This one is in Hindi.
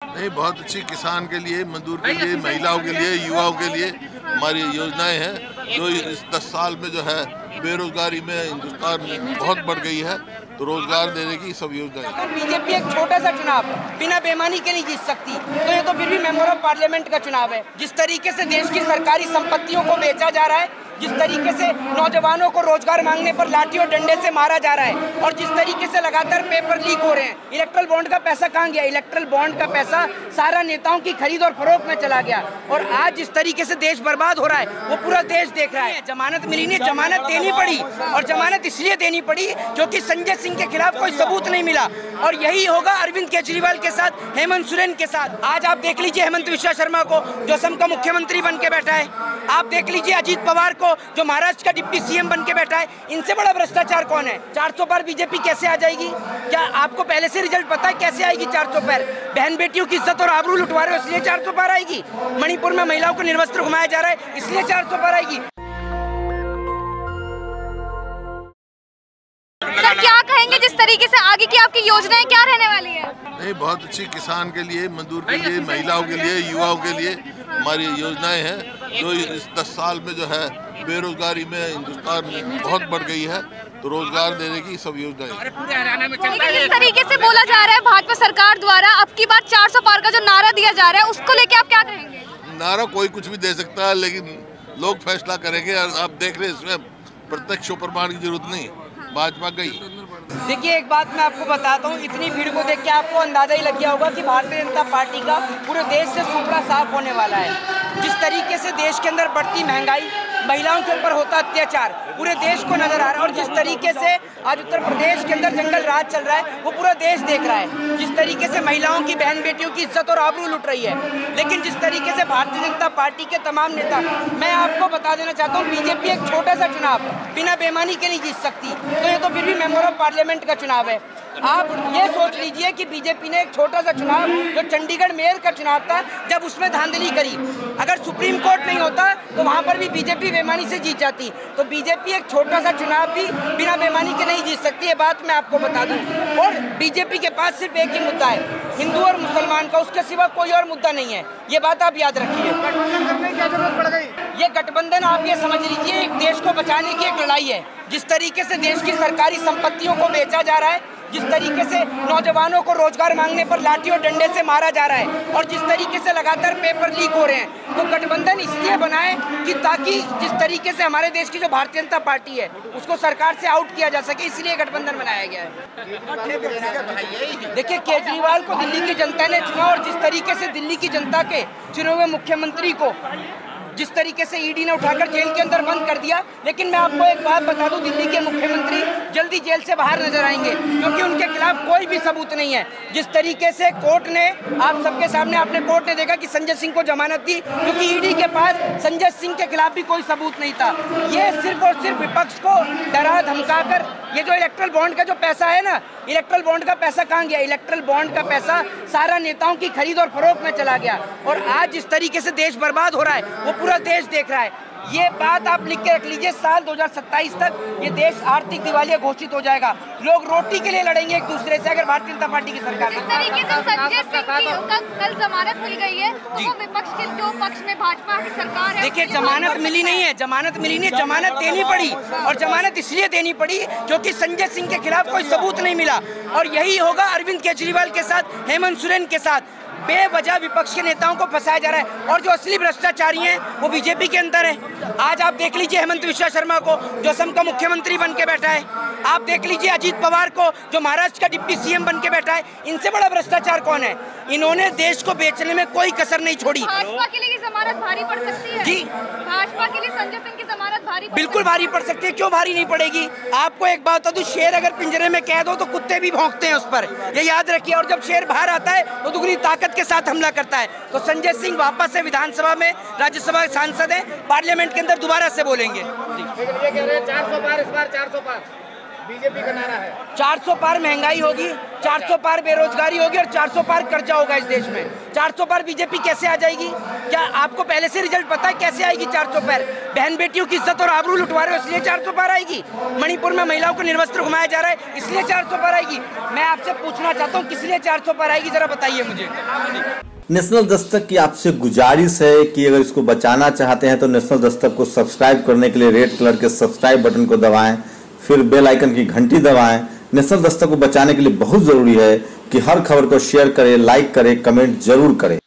नहीं, बहुत अच्छी किसान के लिए, मजदूर के लिए, महिलाओं के लिए, युवाओं के लिए हमारी योजनाएं हैं। जो इस 10 साल में जो है बेरोजगारी में हिंदुस्तान में बहुत बढ़ गई है, तो रोजगार देने की सब योजनाएं। बीजेपी एक छोटा सा चुनाव बिना बेईमानी के नहीं जीत सकती, तो ये तो फिर भी मेंबर ऑफ पार्लियामेंट का चुनाव है। जिस तरीके से देश की सरकारी संपत्तियों को बेचा जा रहा है, जिस तरीके से नौजवानों को रोजगार मांगने पर लाठी और डंडे से मारा जा रहा है, और जिस तरीके से लगातार पेपर लीक हो रहे हैं। इलेक्ट्रल बॉन्ड का पैसा कहाँ गया? इलेक्ट्रल बॉन्ड का पैसा सारा नेताओं की खरीद और फरोख्त में चला गया, और आज जिस तरीके से देश बर्बाद हो रहा है वो पूरा देश देख रहा है। जमानत मिली नहीं, जमानत देनी पड़ी, और जमानत इसलिए देनी पड़ी क्योंकि संजय सिंह के खिलाफ कोई सबूत नहीं मिला। और यही होगा अरविंद केजरीवाल के साथ, हेमंत सोरेन के साथ। आज आप देख लीजिए हेमंत विश्वा शर्मा को, जो असम का मुख्यमंत्री बन के बैठा है। आप देख लीजिए अजीत पवार को, जो महाराष्ट्र का डिप्टी सीएम बन के बैठा है। इनसे बड़ा भ्रष्टाचार कौन है? 400 पार बीजेपी कैसे आ जाएगी? क्या आपको पहले से रिजल्ट पता है कैसे आएगी 400 पार? बहन बेटियों की इज्जत और आबरू लुटवा रहे हो इसलिए 400 पार आएगी। मणिपुर में महिलाओं को निर्वस्त्र घुमाया जा रहा है इसलिए 400 पार आएगी। सर, क्या कहेंगे जिस तरीके से आगे की आपकी योजनाएं क्या रहने वाली है? नहीं, बहुत अच्छी किसान के लिए, मजदूर के लिए, महिलाओं के लिए, युवाओं के लिए हमारी योजनाएं हैं। जो इस 10 साल में जो है बेरोजगारी में हिंदुस्तान में बहुत बढ़ गई है, तो रोजगार देने की सब योजनाएं। लेकिन इस तरीके से बोला जा रहा है भाजपा सरकार द्वारा अब की बार 400 पार का जो नारा दिया जा रहा है उसको लेके आप क्या कहेंगे? नारा कोई कुछ भी दे सकता है, लेकिन लोग फैसला करेंगे। आप देख रहे हैं, इसमें प्रत्यक्ष प्रमाण की जरूरत नहीं, भाजपा गई। देखिए, एक बात मैं आपको बताता हूँ, इतनी भीड़ को देख के आपको अंदाजा ही लग गया होगा कि भारतीय जनता पार्टी का पूरे देश से सुपड़ा साफ होने वाला है। जिस तरीके से देश के अंदर बढ़ती महंगाई, महिलाओं के ऊपर होता अत्याचार पूरे देश को नजर आ रहा है, और जिस तरीके से आज उत्तर प्रदेश के अंदर जंगल राज चल रहा है वो पूरा देश देख रहा है। जिस तरीके से महिलाओं की, बहन बेटियों की इज्जत और आबरू लुट रही है, लेकिन जिस तरीके से भारतीय जनता पार्टी के तमाम नेता, मैं आपको बता देना चाहता हूँ, बीजेपी एक छोटा सा चुनाव बिना बेईमानी के नहीं जीत सकती, तो ये तो फिर भी मेंबर ऑफ पार्लियामेंट का चुनाव है। आप ये सोच लीजिए कि बीजेपी ने एक छोटा सा चुनाव, जो चंडीगढ़ मेयर का चुनाव था, जब उसमें धांधली करी, अगर सुप्रीम कोर्ट नहीं होता तो वहां पर भी बीजेपी बेईमानी से जीत जाती। तो बीजेपी एक छोटा सा चुनाव भी बिना बेईमानी के नहीं जीत सकती, ये बात मैं आपको बता दूं। और बीजेपी के पास सिर्फ एक ही मुद्दा है, हिंदू और मुसलमान का, उसके सिवा कोई और मुद्दा नहीं है। ये बात आप याद रखिए। क्या जरूरत पड़ गई? ये गठबंधन आप ये समझ लीजिए एक देश को बचाने की एक लड़ाई है। जिस तरीके से देश की सरकारी संपत्तियों को बेचा जा रहा है, जिस तरीके से नौजवानों को रोजगार मांगने पर लाठी और डंडे से मारा जा रहा है, और जिस तरीके से लगातार पेपर लीक हो रहे हैं, तो गठबंधन इसलिए बनाए कि ताकि जिस तरीके से हमारे देश की जो भारतीय जनता पार्टी है उसको सरकार से आउट किया जा सके, इसलिए गठबंधन बनाया गया है। देखिए, केजरीवाल को दिल्ली की जनता ने चुना, और जिस तरीके से दिल्ली की जनता के चुने हुए मुख्यमंत्री को जिस तरीके से ईडी ने उठाकर जेल के अंदर बंद कर दिया, लेकिन मैं आपको एक बात बता दूं, दिल्ली के मुख्यमंत्री जल्दी जेल से बाहर नजर आएंगे, क्योंकि उनके खिलाफ कोई भी सबूत नहीं है। जिस तरीके से कोर्ट ने, आप सबके सामने आपने कोर्ट ने देखा कि संजय सिंह को जमानत दी, क्योंकि ईडी के पास संजय सिंह के खिलाफ भी कोई सबूत नहीं था। ये सिर्फ और सिर्फ विपक्ष को डरा धमका कर, ये जो इलेक्ट्रल बॉन्ड का जो पैसा है ना, इलेक्ट्रल बॉन्ड का पैसा कहाँ गया? इलेक्ट्रल बॉन्ड का पैसा सारा नेताओं की खरीद और फरोख्त में चला गया, और आज जिस तरीके से देश बर्बाद हो रहा है वो पूरा देश देख रहा है। ये बात आप लिख के रख लीजिए, साल 2027 तक ये देश आर्थिक दिवालिया घोषित हो जाएगा। लोग रोटी के लिए लड़ेंगे एक दूसरे से अगर भारतीय जनता पार्टी की सरकार। इस तरीके से संजय सिंह की कल जमानत मिल गई है, तो वो विपक्ष के जो पक्ष में भाजपा की सरकार है। देखिए, जमानत मिली नहीं है, जमानत मिली नहीं, जमानत देनी पड़ी, और जमानत इसलिए देनी पड़ी क्योंकि संजय सिंह के खिलाफ कोई सबूत नहीं मिला। और यही होगा अरविंद केजरीवाल के साथ, हेमंत सोरेन के साथ। बेवजह विपक्ष के नेताओं को फंसाया जा रहा है, और जो असली भ्रष्टाचारी हैं वो बीजेपी के अंदर है। आज आप देख लीजिए हेमंत विश्वा शर्मा को, जो असम का मुख्यमंत्री बन के बैठा है। आप देख लीजिए अजीत पवार को, जो महाराष्ट्र का डिप्टी सीएम बन के बैठा है। इनसे बड़ा भ्रष्टाचार कौन है? इन्होंने देश को बेचने में कोई कसर नहीं छोड़ी। भाजपा के लिए जमानत भारी पड़ सकती है? जी, भाजपा के लिए संजय सिंह की जमानत भारी बिल्कुल भारी पड़ सकती है। क्यों भारी नहीं पड़ेगी? आपको एक बात बता दूं, शेर अगर पिंजरे में कैद हो तो कुत्ते भी भौंकते हैं उस पर, ये याद रखिए। और जब शेर बाहर आता है तो दुगनी ताकत के साथ हमला करता है। तो संजय सिंह वापस से विधानसभा में, राज्यसभा सांसद है, पार्लियामेंट के अंदर दोबारा से बोलेंगे। 400 पार, इस बार 400 पार। बीजेपी का नारा है 400 पार महंगाई होगी, 400 पार बेरोजगारी होगी और 400 पार कर्जा होगा इस देश में। 400 पार बीजेपी कैसे आ जाएगी? क्या आपको पहले से रिजल्ट पता है कैसे आएगी 400 पार? बहन बेटियों की इज्जत और आबरू लुटवा रहे हो इसलिए 400 पार आएगी। मणिपुर में महिलाओं को निर्वस्त्र घुमाया जा रहा है इसलिए 400 पार आएगी। मैं आपसे पूछना चाहता हूँ किस लिए 400 पार आएगी, जरा बताइए मुझे। नेशनल दस्तक की आपसे गुजारिश है कि अगर इसको बचाना चाहते हैं तो नेशनल दस्तक को सब्सक्राइब करने के लिए रेड कलर के सब्सक्राइब बटन को दबाएं, फिर बेल आइकन की घंटी दबाएं। नेशनल दस्तक को बचाने के लिए बहुत जरूरी है कि हर खबर को शेयर करें, लाइक करें, कमेंट जरूर करें।